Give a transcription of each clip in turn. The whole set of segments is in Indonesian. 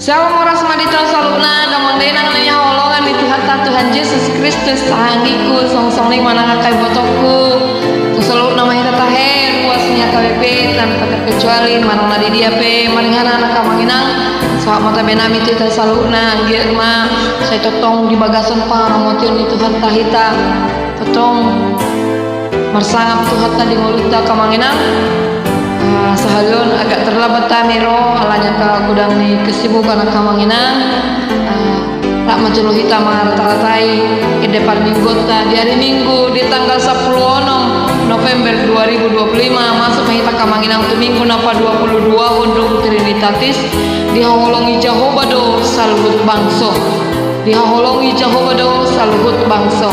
Shalom oras madita saluna damang denang nanya holongan itu hatta Tuhan Yesus Kristus tahangiku song-song ling manang kai botoku selalu nama kita taher kuasnya KWP tanpa terkecuali manang nadi dia pe maningana anak kamanginang soal mata benami itu kita saluna girma saya totong di bagasan paramotion itu hatta hita totong marsangap tu hatta di mulutnya kamanginang. Sahalun agak terlambat tamiro alanya ke gudang ni kesibukan kamanginang tak maculuh hitam rata-ratai di depan minggu di hari Minggu di tanggal 10 November 2025 masuk mahita kamanginang tu minggu napa 22 undung Trinitatis diholongi Jahobado saluhut bangso diholongi Jahobado saluhut bangso.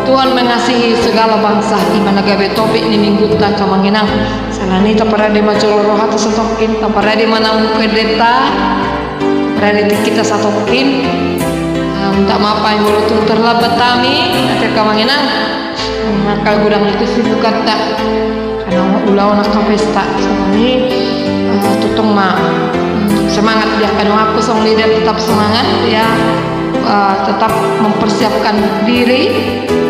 Tuhan mengasihi segala bangsa di mana gabe topik ni minggu ta kamanginang salani ta parade macolo roha ta satokin ta parade manang pedeta parade kita satokin tak mapai mulut terlambat tami akhir kamanginang nakal gudang itu sibukan tak karena ulau nak pesta salani tutong ma semangat dia kan aku song leader tetap semangat ya tetap mempersiapkan diri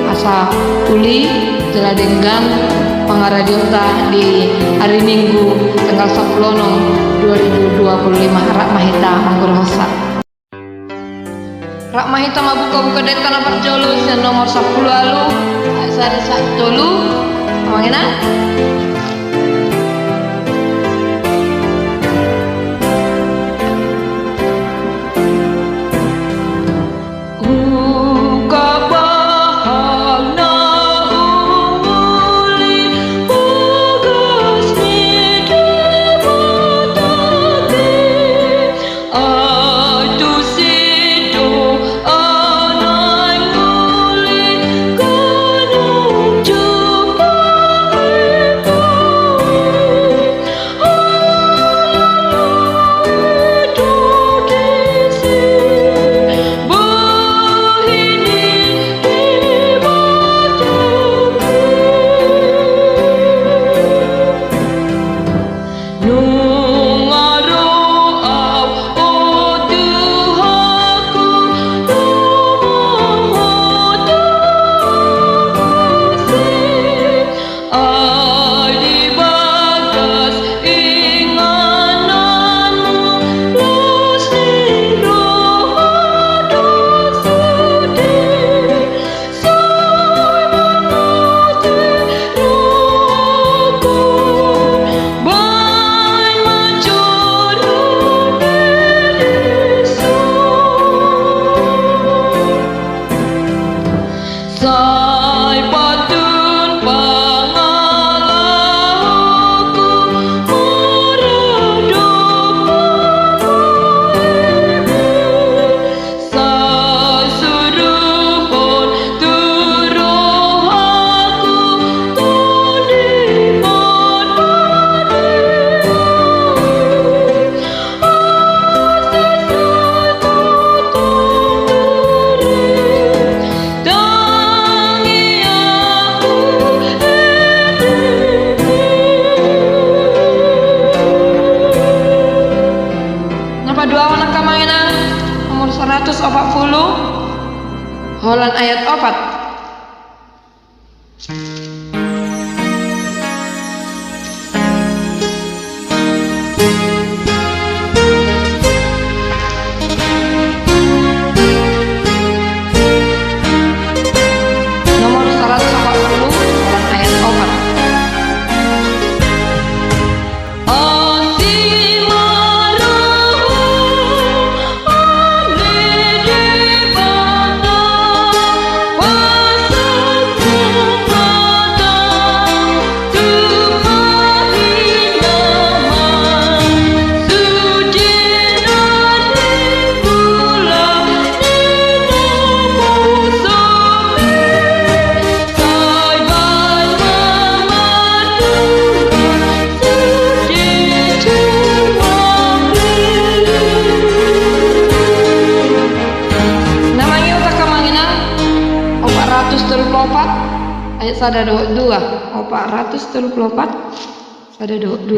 asa uli jeladenggang pangaradiota di hari Minggu tanggal 10 2025 rak mahita manggurhosa rak mahita mabuka-buka det kana perjolus yang nomor 10 alu sada satulu amangina nomor 140 Holan ayat 4 ayat sada 2 434 sada 2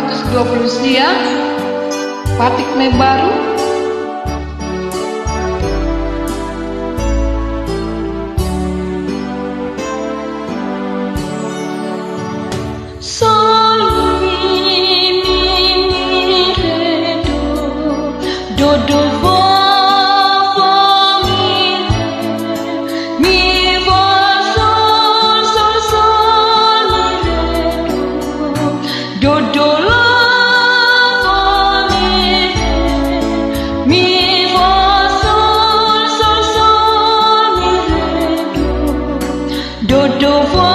220 sia Patik Me baru. Sol mi mi re do do vo vo mi vo sol sol sol mi re do la vo mi vo sol sol sol mi re do vo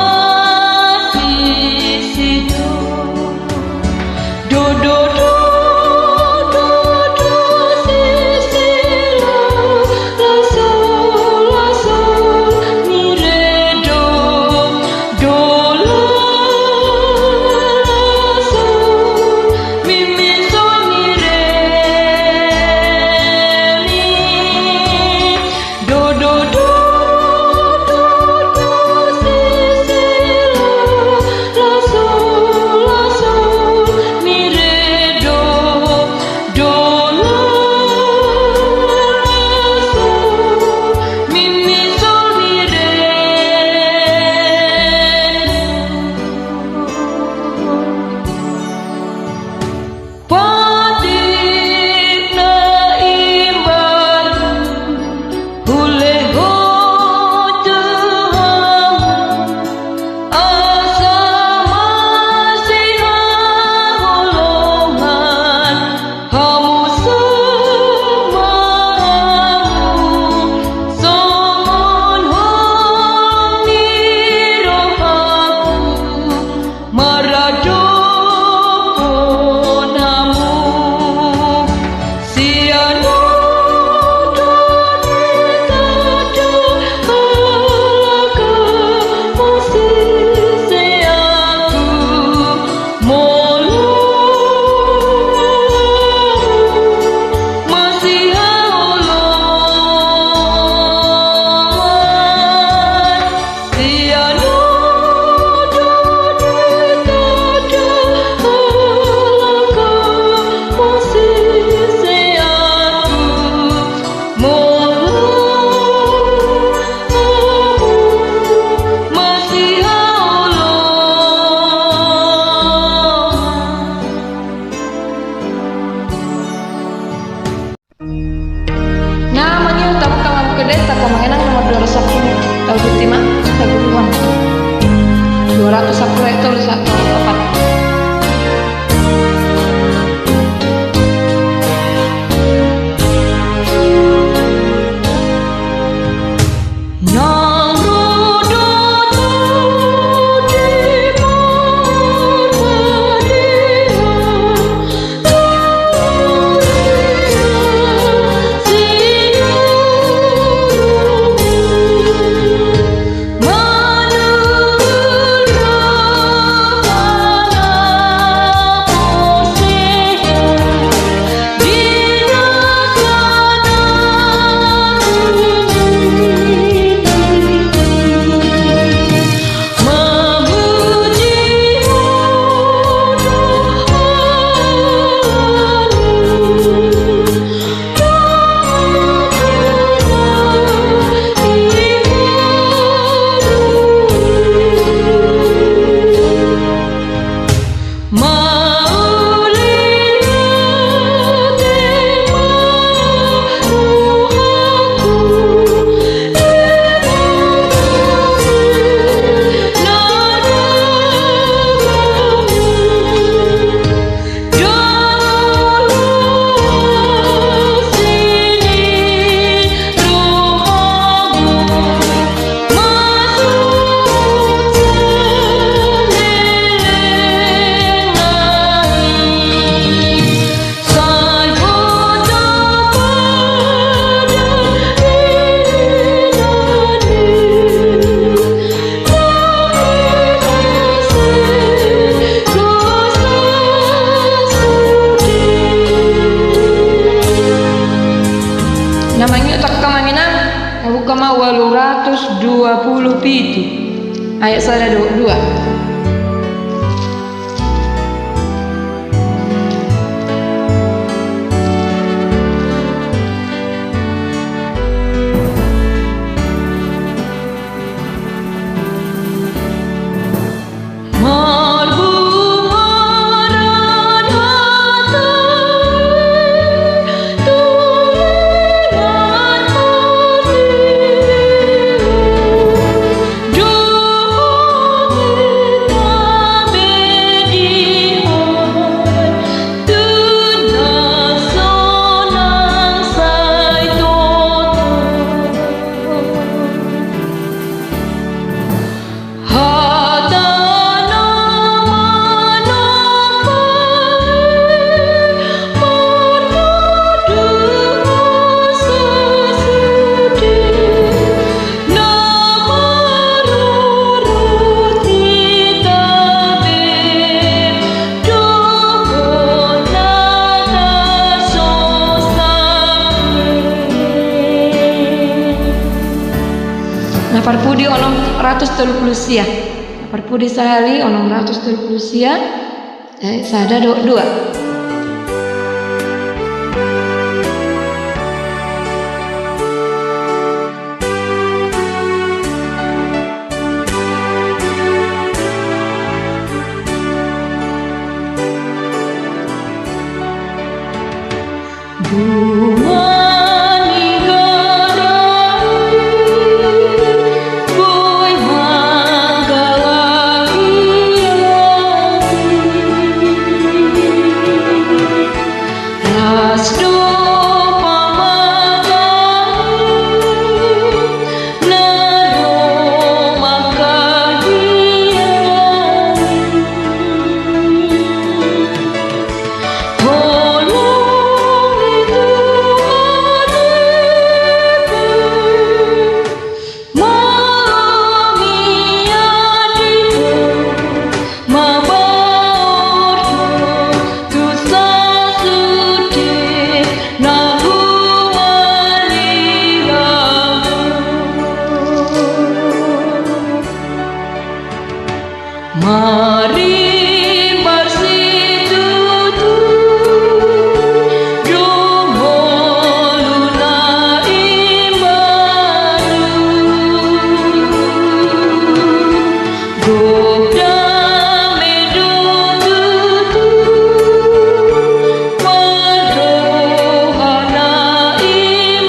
Kedeta pemenang nomor 201 lagu Tima lagu Tuhan 201 itu satu tepat. Namanya tak kemanginan Hukama 820 pitu ayat 2. 630 sia. Perpudi sehari 630 sia. Sada dua. Mari bersekutu Jumoluna imanu Gobda medututu Wadohana imanu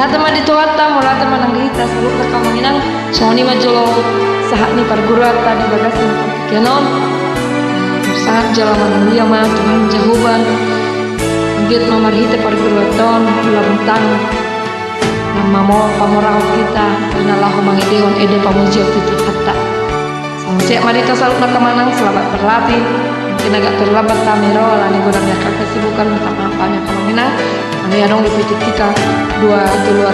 teman di tuata, mula teman ang gita, saluk na kamanginang, soni majolo, sahak ni pargurata di bagas ng pagkikanon, sahak jalaman mulia ma, Tuhan Jehuban, git mamarhita parguraton, pula bentang, nama mo pamorao kita, inalahu mangidihon ede pamujiw titu hatta. Sama siap marita saluk na kamanang, selamat berlatih, mungkin agak terlambat tamiro, lani gunanya kesibukan, minta maafnya kamanginang, Ani adong di kita dua itu luar